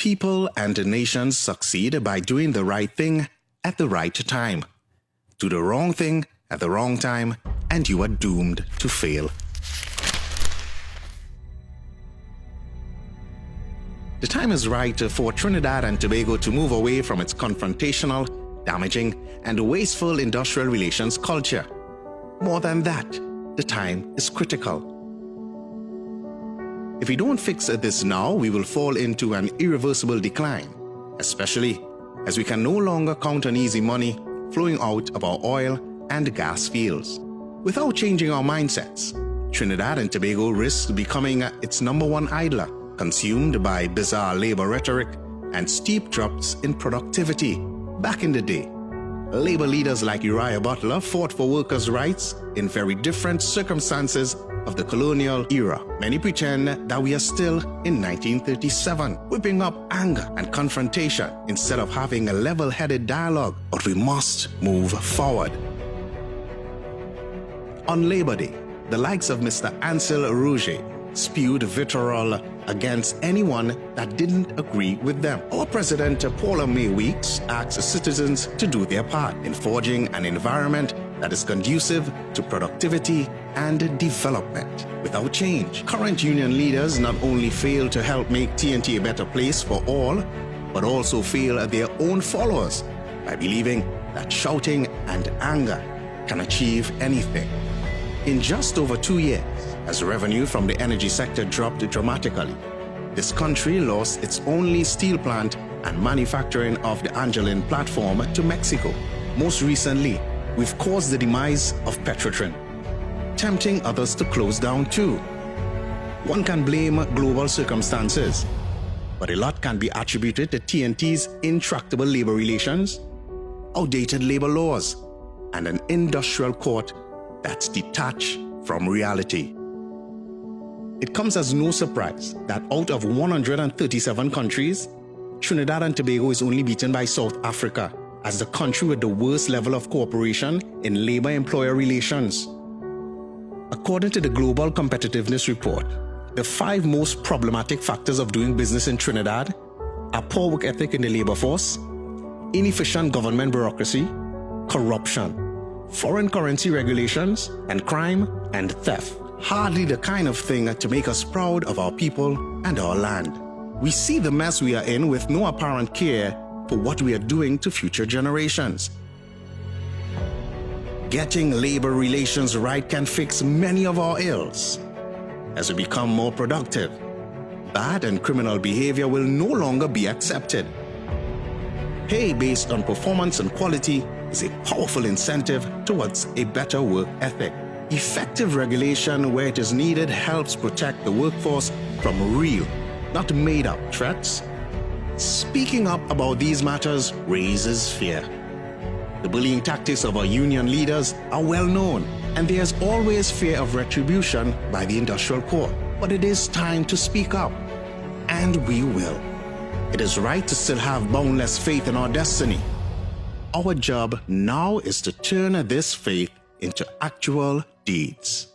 People and nations succeed by doing the right thing at the right time. Do the wrong thing at the wrong time, and you are doomed to fail. The time is right for Trinidad and Tobago to move away from its confrontational, damaging, and wasteful industrial relations culture. More than that, the time is critical. If we don't fix this now, we will fall into an irreversible decline, especially as we can no longer count on easy money flowing out of our oil and gas fields. Without changing our mindsets, Trinidad and Tobago risks becoming its #1 idler, consumed by bizarre labor rhetoric and steep drops in productivity. Back in the day, labor leaders like Uriah Butler fought for workers' rights in very different circumstances of the colonial era. Many pretend that we are still in 1937, whipping up anger and confrontation instead of having a level-headed dialogue, but we must move forward. On Labor Day, the likes of Mr. Ansel Rouge spewed vitriol against anyone that didn't agree with them. Our President Paula May Weeks asked citizens to do their part in forging an environment that is conducive to productivity and development. Without change, current union leaders not only fail to help make TNT a better place for all, but also fail their own followers by believing that shouting and anger can achieve anything. In just over 2 years, as revenue from the energy sector dropped dramatically, this country lost its only steel plant and manufacturing of the Angeline platform to Mexico. Most recently, we've caused the demise of Petrotrin, tempting others to close down too. One can blame global circumstances, but a lot can be attributed to TNT's intractable labor relations, outdated labor laws, and an industrial court that's detached from reality. It comes as no surprise that out of 137 countries, Trinidad and Tobago is only beaten by South Africa as the country with the worst level of cooperation in labor-employer relations. According to the Global Competitiveness Report, the 5 most problematic factors of doing business in Trinidad are poor work ethic in the labor force, inefficient government bureaucracy, corruption, foreign currency regulations, and crime and theft. Hardly the kind of thing to make us proud of our people and our land. We see the mess we are in with no apparent care for what we are doing to future generations. Getting labor relations right can fix many of our ills. As we become more productive, bad and criminal behavior will no longer be accepted. Pay based on performance and quality is a powerful incentive towards a better work ethic. Effective regulation where it is needed helps protect the workforce from real, not made-up threats. Speaking up about these matters raises fear. The bullying tactics of our union leaders are well known, and there's always fear of retribution by the industrial court. But it is time to speak up, and we will. It is right to still have boundless faith in our destiny. Our job now is to turn this faith into actual deeds.